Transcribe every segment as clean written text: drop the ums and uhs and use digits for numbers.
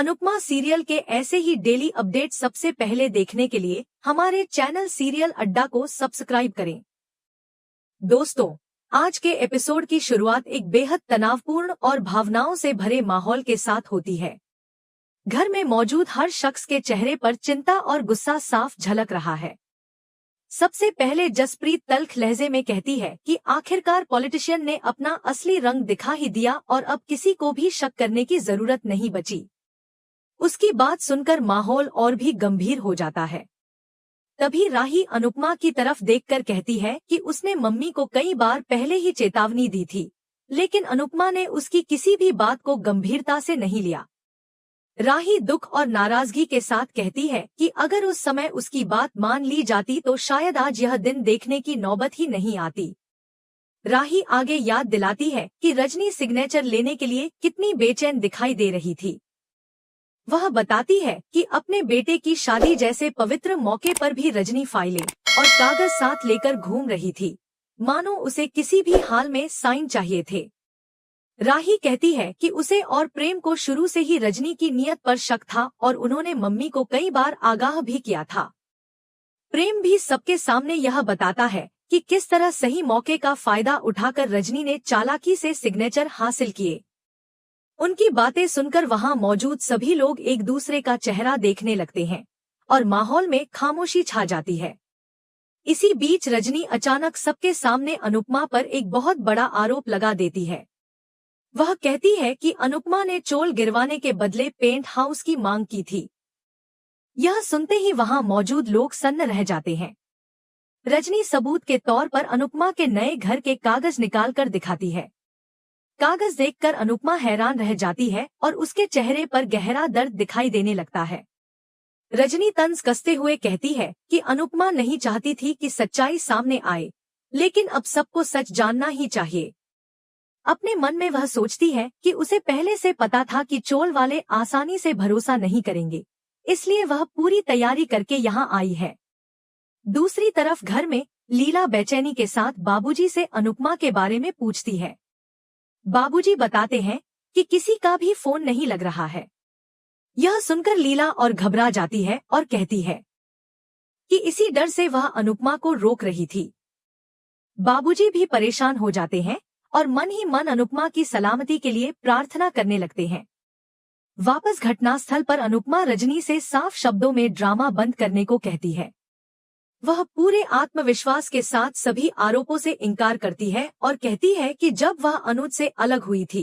Anupama serial के ऐसे ही daily update सबसे पहले देखने के लिए हमारे चैनल सीरियल अड्डा को सब्सक्राइब करें। दोस्तों, आज के एपिसोड की शुरुआत एक बेहद तनावपूर्ण और भावनाओं से भरे माहौल के साथ होती है। घर में मौजूद हर शख्स के चेहरे पर चिंता और गुस्सा साफ झलक रहा है। सबसे पहले जसप्रीत तल्ख लहजे में कहती है कि आखिरकार पॉलिटिशियन ने अपना असली रंग दिखा ही दिया और अब किसी को भी शक करने की जरूरत नहीं बची। उसकी बात सुनकर माहौल और भी गंभीर हो जाता है। तभी राही अनुपमा की तरफ देखकर कहती है कि उसने मम्मी को कई बार पहले ही चेतावनी दी थी, लेकिन अनुपमा ने उसकी किसी भी बात को गंभीरता से नहीं लिया। राही दुख और नाराजगी के साथ कहती है कि अगर उस समय उसकी बात मान ली जाती तो शायद आज यह दिन देखने की नौबत ही नहीं आती। राही आगे याद दिलाती है कि रजनी सिग्नेचर लेने के लिए कितनी बेचैन दिखाई दे रही थी। वह बताती है कि अपने बेटे की शादी जैसे पवित्र मौके पर भी रजनी फाइलें और कागज साथ लेकर घूम रही थी, मानो उसे किसी भी हाल में साइन चाहिए थे। राही कहती है कि उसे और प्रेम को शुरू से ही रजनी की नीयत पर शक था और उन्होंने मम्मी को कई बार आगाह भी किया था। प्रेम भी सबके सामने यह बताता है कि किस तरह सही मौके का फायदा उठाकर रजनी ने चालाकी से सिग्नेचर हासिल किए। उनकी बातें सुनकर वहां मौजूद सभी लोग एक दूसरे का चेहरा देखने लगते हैं और माहौल में खामोशी छा जाती है। इसी बीच रजनी अचानक सबके सामने अनुपमा पर एक बहुत बड़ा आरोप लगा देती है। वह कहती है कि अनुपमा ने चोल गिरवाने के बदले पेंट हाउस की मांग की थी। यह सुनते ही वहां मौजूद लोग सन्न रह जाते हैं। रजनी सबूत के तौर पर अनुपमा के नए घर के कागज निकालकर दिखाती है। कागज देखकर अनुपमा हैरान रह जाती है और उसके चेहरे पर गहरा दर्द दिखाई देने लगता है। रजनी तंज कसते हुए कहती है कि अनुपमा नहीं चाहती थी कि सच्चाई सामने आए, लेकिन अब सबको सच जानना ही चाहिए। अपने मन में वह सोचती है कि उसे पहले से पता था कि चोल वाले आसानी से भरोसा नहीं करेंगे, इसलिए वह पूरी तैयारी करके यहाँ आई है। दूसरी तरफ घर में लीला बेचैनी के साथ बाबूजी से अनुपमा के बारे में पूछती है। बाबूजी बताते हैं कि किसी का भी फोन नहीं लग रहा है। यह सुनकर लीला और घबरा जाती है और कहती है कि इसी डर से वह अनुपमा को रोक रही थी। बाबूजी भी परेशान हो जाते हैं और मन ही मन अनुपमा की सलामती के लिए प्रार्थना करने लगते हैं। वापस घटनास्थल पर अनुपमा रजनी से साफ शब्दों में ड्रामा बंद करने को कहती है। वह पूरे आत्मविश्वास के साथ सभी आरोपों से इनकार करती है और कहती है कि जब वह अनुज से अलग हुई थी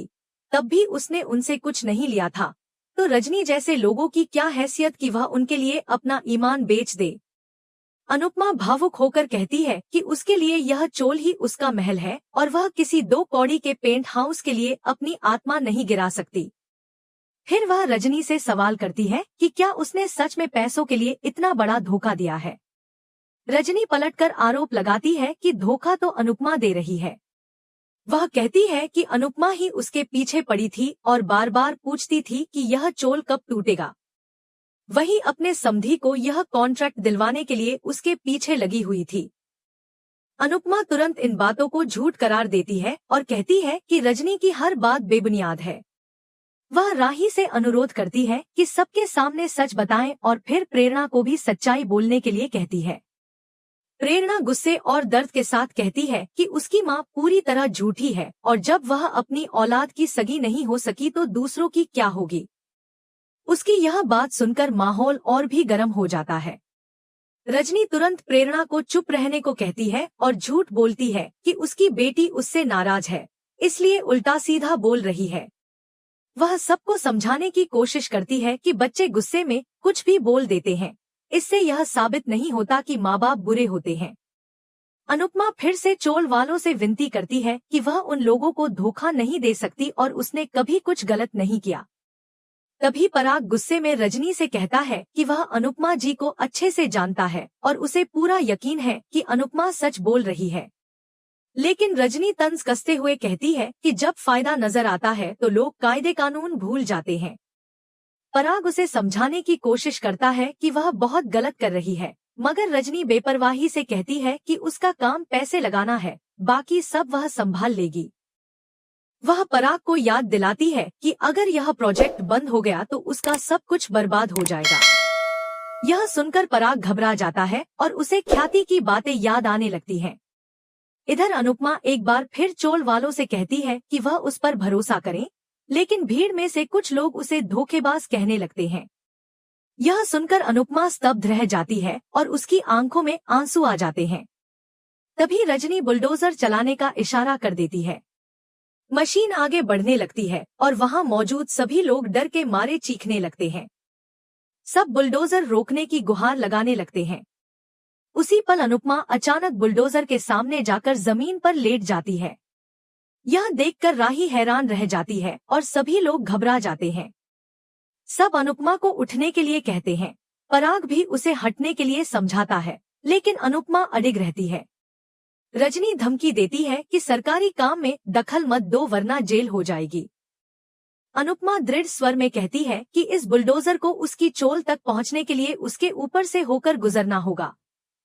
तब भी उसने उनसे कुछ नहीं लिया था, तो रजनी जैसे लोगों की क्या हैसियत कि वह उनके लिए अपना ईमान बेच दे। अनुपमा भावुक होकर कहती है कि उसके लिए यह चोल ही उसका महल है और वह किसी 2 कौड़ी के पेंट हाउस के लिए अपनी आत्मा नहीं गिरा सकती। फिर वह रजनी से सवाल करती है कि क्या उसने सच में पैसों के लिए इतना बड़ा धोखा दिया है। रजनी पलटकर आरोप लगाती है कि धोखा तो अनुपमा दे रही है। वह कहती है कि अनुपमा ही उसके पीछे पड़ी थी और बार बार पूछती थी कि यह चोल कब टूटेगा। वही अपने समधी को यह कॉन्ट्रैक्ट दिलवाने के लिए उसके पीछे लगी हुई थी। अनुपमा तुरंत इन बातों को झूठ करार देती है और कहती है कि रजनी की हर बात बेबुनियाद है। वह राही से अनुरोध करती है कि सबके सामने सच बताएं और फिर प्रेरणा को भी सच्चाई बोलने के लिए कहती है। प्रेरणा गुस्से और दर्द के साथ कहती है कि उसकी माँ पूरी तरह झूठी है और जब वह अपनी औलाद की सगी नहीं हो सकी तो दूसरों की क्या होगी। उसकी यह बात सुनकर माहौल और भी गर्म हो जाता है। रजनी तुरंत प्रेरणा को चुप रहने को कहती है और झूठ बोलती है कि उसकी बेटी उससे नाराज है, इसलिए उल्टा सीधा बोल रही है। वह सबको समझाने की कोशिश करती है कि बच्चे गुस्से में कुछ भी बोल देते हैं, इससे यह साबित नहीं होता कि माँ बाप बुरे होते हैं। अनुपमा फिर से चोल वालों से विनती करती है कि वह उन लोगों को धोखा नहीं दे सकती और उसने कभी कुछ गलत नहीं किया। तभी पराग गुस्से में रजनी से कहता है कि वह अनुपमा जी को अच्छे से जानता है और उसे पूरा यकीन है कि अनुपमा सच बोल रही है। लेकिन रजनी तंज कसते हुए कहती है कि जब फायदा नजर आता है तो लोग कायदे कानून भूल जाते हैं। पराग उसे समझाने की कोशिश करता है कि वह बहुत गलत कर रही है, मगर रजनी बेपरवाही से कहती है कि उसका काम पैसे लगाना है, बाकी सब वह संभाल लेगी। वह पराग को याद दिलाती है कि अगर यह प्रोजेक्ट बंद हो गया तो उसका सब कुछ बर्बाद हो जाएगा। यह सुनकर पराग घबरा जाता है और उसे ख्याति की बातें याद आने लगती हैं। इधर अनुपमा एक बार फिर चोल वालों से कहती है कि वह उस पर भरोसा करें, लेकिन भीड़ में से कुछ लोग उसे धोखेबाज कहने लगते हैं। यह सुनकर अनुपमा स्तब्ध रह जाती है और उसकी आंखों में आंसू आ जाते हैं। तभी रजनी बुलडोजर चलाने का इशारा कर देती है। मशीन आगे बढ़ने लगती है और वहां मौजूद सभी लोग डर के मारे चीखने लगते हैं। सब बुलडोजर रोकने की गुहार लगाने लगते हैं। उसी पल अनुपमा अचानक बुलडोजर के सामने जाकर जमीन पर लेट जाती है। यह देखकर राही हैरान रह जाती है और सभी लोग घबरा जाते हैं। सब अनुपमा को उठने के लिए कहते हैं। पराग भी उसे हटने के लिए समझाता है, लेकिन अनुपमा अडिग रहती है। रजनी धमकी देती है कि सरकारी काम में दखल मत दो वरना जेल हो जाएगी। अनुपमा दृढ़ स्वर में कहती है कि इस बुलडोजर को उसकी चोल तक पहुंचने के लिए उसके ऊपर से होकर गुजरना होगा,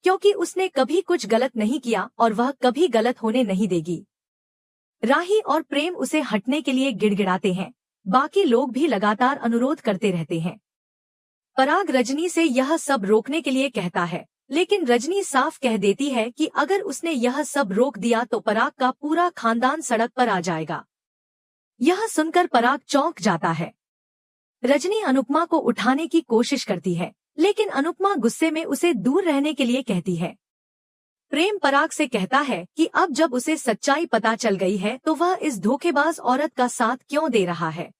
क्योंकि उसने कभी कुछ गलत नहीं किया और वह कभी गलत होने नहीं देगी। राही और प्रेम उसे हटने के लिए गिड़गिड़ाते हैं। बाकी लोग भी लगातार अनुरोध करते रहते हैं। पराग रजनी से यह सब रोकने के लिए कहता है, लेकिन रजनी साफ कह देती है कि अगर उसने यह सब रोक दिया तो पराग का पूरा खानदान सड़क पर आ जाएगा। यह सुनकर पराग चौंक जाता है। रजनी अनुपमा को उठाने की कोशिश करती है, लेकिन अनुपमा गुस्से में उसे दूर रहने के लिए कहती है। प्रेम पराग से कहता है कि अब जब उसे सच्चाई पता चल गई है तो वह इस धोखेबाज औरत का साथ क्यों दे रहा है।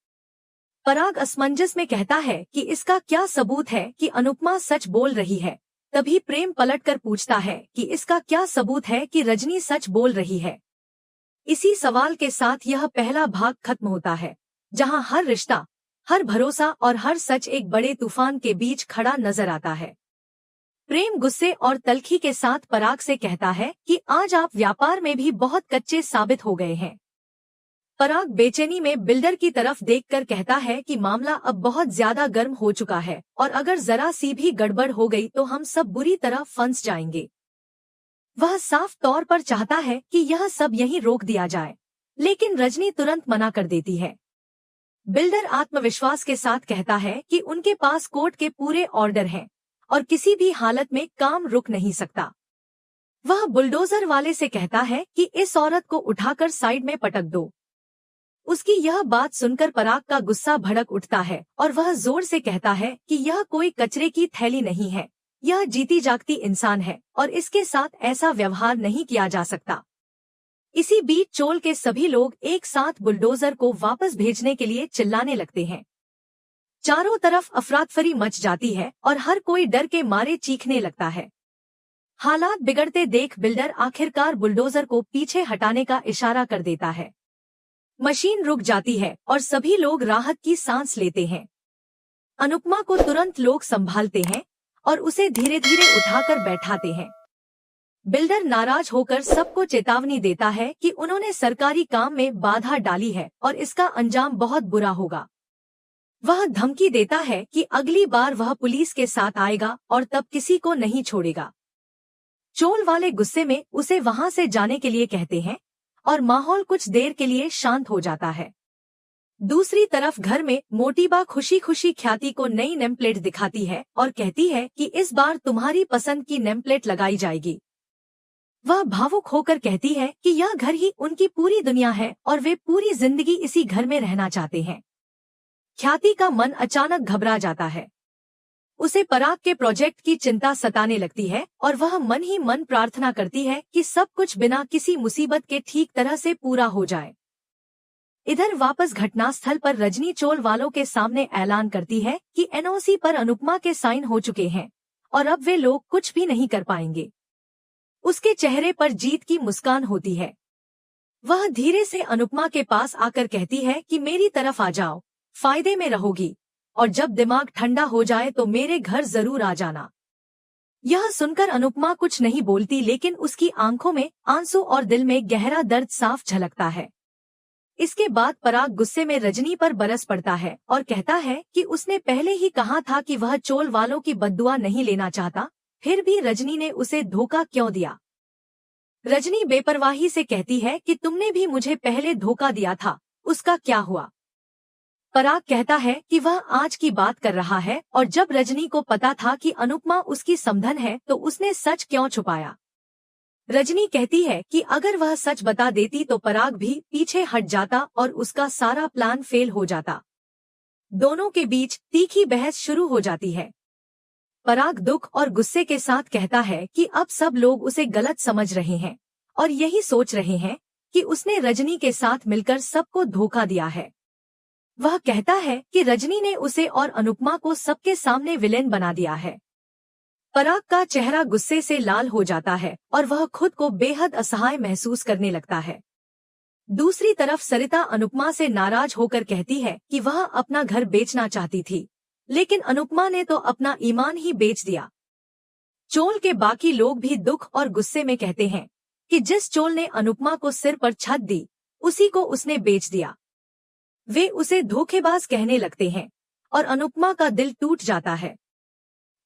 पराग असमंजस में कहता है कि इसका क्या सबूत है कि अनुपमा सच बोल रही है। तभी प्रेम पलटकर पूछता है कि इसका क्या सबूत है कि रजनी सच बोल रही है। इसी सवाल के साथ यह पहला भाग खत्म होता है, जहां हर रिश्ता, हर भरोसा और हर सच एक बड़े तूफान के बीच खड़ा नजर आता है। प्रेम गुस्से और तल्खी के साथ पराग से कहता है कि आज आप व्यापार में भी बहुत कच्चे साबित हो गए हैं। पराग बेचैनी में बिल्डर की तरफ देखकर कहता है कि मामला अब बहुत ज्यादा गर्म हो चुका है और अगर जरा सी भी गड़बड़ हो गई तो हम सब बुरी तरह फंस जाएंगे। वह साफ तौर पर चाहता है कि यह सब यहीं रोक दिया जाए, लेकिन रजनी तुरंत मना कर देती है। बिल्डर आत्मविश्वास के साथ कहता है कि उनके पास कोर्ट के पूरे ऑर्डर हैं और किसी भी हालत में काम रुक नहीं सकता। वह बुलडोजर वाले से कहता है कि इस औरत को उठाकर साइड में पटक दो। उसकी यह बात सुनकर पराग का गुस्सा भड़क उठता है और वह जोर से कहता है कि यह कोई कचरे की थैली नहीं है, यह जीती जागती इंसान है और इसके साथ ऐसा व्यवहार नहीं किया जा सकता। इसी बीच चोल के सभी लोग एक साथ बुलडोजर को वापस भेजने के लिए चिल्लाने लगते हैं। चारों तरफ अफरातफरी मच जाती है और हर कोई डर के मारे चीखने लगता है। हालात बिगड़ते देख बिल्डर आखिरकार बुलडोजर को पीछे हटाने का इशारा कर देता है। मशीन रुक जाती है और सभी लोग राहत की सांस लेते हैं। अनुपमा को तुरंत लोग संभालते हैं और उसे धीरे धीरे उठाकर बैठाते हैं। बिल्डर नाराज होकर सबको चेतावनी देता है कि उन्होंने सरकारी काम में बाधा डाली है और इसका अंजाम बहुत बुरा होगा। वह धमकी देता है कि अगली बार वह पुलिस के साथ आएगा और तब किसी को नहीं छोड़ेगा। चोल वाले गुस्से में उसे वहां से जाने के लिए कहते हैं और माहौल कुछ देर के लिए शांत हो जाता है। दूसरी तरफ घर में मोटीबा खुशी खुशी ख्याति को नई नेमप्लेट दिखाती है और कहती है कि इस बार तुम्हारी पसंद की नेमप्लेट लगाई जाएगी। वह भावुक होकर कहती है कि यह घर ही उनकी पूरी दुनिया है और वे पूरी जिंदगी इसी घर में रहना चाहते हैं। ख्याति का मन अचानक घबरा जाता है। उसे पराग के प्रोजेक्ट की चिंता सताने लगती है और वह मन ही मन प्रार्थना करती है कि सब कुछ बिना किसी मुसीबत के ठीक तरह से पूरा हो जाए। इधर वापस घटनास्थल पर रजनी चोल वालों के सामने ऐलान करती है कि एनओसी पर अनुपमा के साइन हो चुके हैं और अब वे लोग कुछ भी नहीं कर पाएंगे। उसके चेहरे पर जीत की मुस्कान होती है। वह धीरे से अनुपमा के पास आकर कहती है कि मेरी तरफ आ जाओ, फायदे में रहोगी और जब दिमाग ठंडा हो जाए तो मेरे घर जरूर आ जाना। यह सुनकर अनुपमा कुछ नहीं बोलती, लेकिन उसकी आंखों में आंसू और दिल में गहरा दर्द साफ झलकता है। इसके बाद पराग गुस्से में रजनी पर बरस पड़ता है और कहता है कि उसने पहले ही कहा था कि वह चोल वालों की बद्दुआ नहीं लेना चाहता, फिर भी रजनी ने उसे धोखा क्यों दिया। रजनी बेपरवाही से कहती है कि तुमने भी मुझे पहले धोखा दिया था उसका क्या हुआ? पराग कहता है कि वह आज की बात कर रहा है और जब रजनी को पता था कि अनुपमा उसकी समधन है तो उसने सच क्यों छुपाया। रजनी कहती है कि अगर वह सच बता देती तो पराग भी पीछे हट जाता और उसका सारा प्लान फेल हो जाता। दोनों के बीच तीखी बहस शुरू हो जाती है। पराग दुख और गुस्से के साथ कहता है कि अब सब लोग उसे गलत समझ रहे हैं और यही सोच रहे हैं कि उसने रजनी के साथ मिलकर सबको धोखा दिया है। वह कहता है कि रजनी ने उसे और अनुपमा को सबके सामने विलेन बना दिया है। पराग का चेहरा गुस्से से लाल हो जाता है और वह खुद को बेहद असहाय महसूस करने लगता है। दूसरी तरफ सरिता अनुपमा से नाराज होकर कहती है कि वह अपना घर बेचना चाहती थी, लेकिन अनुपमा ने तो अपना ईमान ही बेच दिया। चोल के बाकी लोग भी दुख और गुस्से में कहते हैं कि जिस चोल ने अनुपमा को सिर पर छत दी, उसी को उसने बेच दिया। वे उसे धोखेबाज कहने लगते हैं और अनुपमा का दिल टूट जाता है।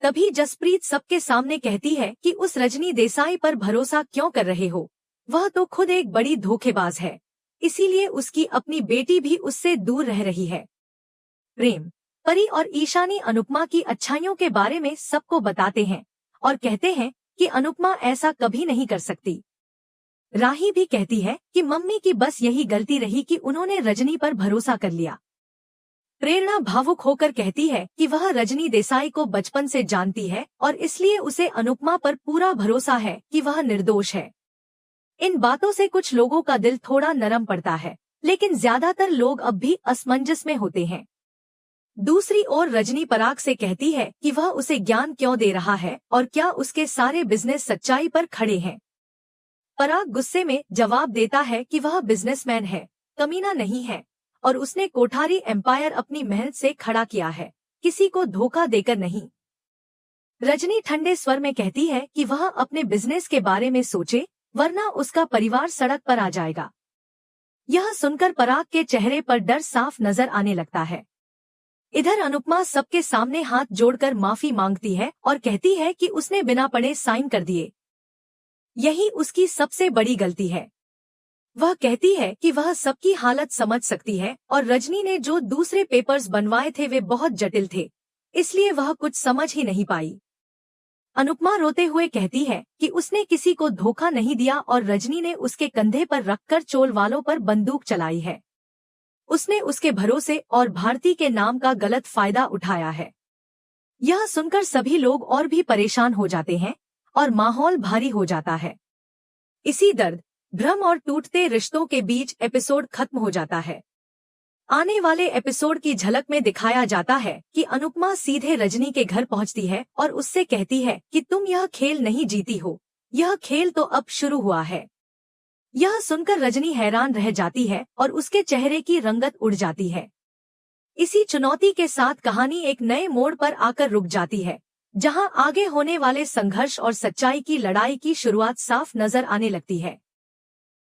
तभी जसप्रीत सबके सामने कहती है कि उस रजनी देसाई पर भरोसा क्यों कर रहे हो, वह तो खुद एक बड़ी धोखेबाज है, इसीलिए उसकी अपनी बेटी भी उससे दूर रह रही है। प्रेम, परी और ईशानी अनुपमा की अच्छाइयों के बारे में सबको बताते हैं और कहते हैं कि अनुपमा ऐसा कभी नहीं कर सकती। राही भी कहती है कि मम्मी की बस यही गलती रही कि उन्होंने रजनी पर भरोसा कर लिया। प्रेरणा भावुक होकर कहती है कि वह रजनी देसाई को बचपन से जानती है और इसलिए उसे अनुपमा पर पूरा भरोसा है कि वह निर्दोष है। इन बातों से कुछ लोगों का दिल थोड़ा नरम पड़ता है, लेकिन ज्यादातर लोग अब भी असमंजस में होते हैं। दूसरी ओर रजनी पराग से कहती है कि वह उसे ज्ञान क्यों दे रहा है और क्या उसके सारे बिजनेस सच्चाई पर खड़े हैं। पराग गुस्से में जवाब देता है कि वह बिजनेसमैन है, कमीना नहीं है, और उसने कोठारी एम्पायर अपनी मेहनत से खड़ा किया है, किसी को धोखा देकर नहीं। रजनी ठंडे स्वर में कहती है कि वह अपने बिजनेस के बारे में सोचे, वरना उसका परिवार सड़क पर आ जाएगा। यह सुनकर पराग के चेहरे पर डर साफ नजर आने लगता है। इधर अनुपमा सबके सामने हाथ जोड़कर माफी मांगती है और कहती है कि उसने बिना पढ़े साइन कर दिए, यही उसकी सबसे बड़ी गलती है। वह कहती है कि वह सबकी हालत समझ सकती है और रजनी ने जो दूसरे पेपर्स बनवाए थे वे बहुत जटिल थे, इसलिए वह कुछ समझ ही नहीं पाई। अनुपमा रोते हुए कहती है कि उसने किसी को धोखा नहीं दिया और रजनी ने उसके कंधे पर रखकर चोल वालों पर बंदूक चलाई है। उसने उसके भरोसे और भारती के नाम का गलत फायदा उठाया है। यह सुनकर सभी लोग और भी परेशान हो जाते हैं और माहौल भारी हो जाता है। इसी दर्द, भ्रम और टूटते रिश्तों के बीच एपिसोड खत्म हो जाता है। आने वाले एपिसोड की झलक में दिखाया जाता है कि अनुपमा सीधे रजनी के घर पहुंचती है और उससे कहती है कि तुम यह खेल नहीं जीती हो, यह खेल तो अब शुरू हुआ है। यह सुनकर रजनी हैरान रह जाती है और उसके चेहरे की रंगत उड़ जाती है। इसी चुनौती के साथ कहानी एक नए मोड़ पर आकर रुक जाती है, जहां आगे होने वाले संघर्ष और सच्चाई की लड़ाई की शुरुआत साफ नजर आने लगती है।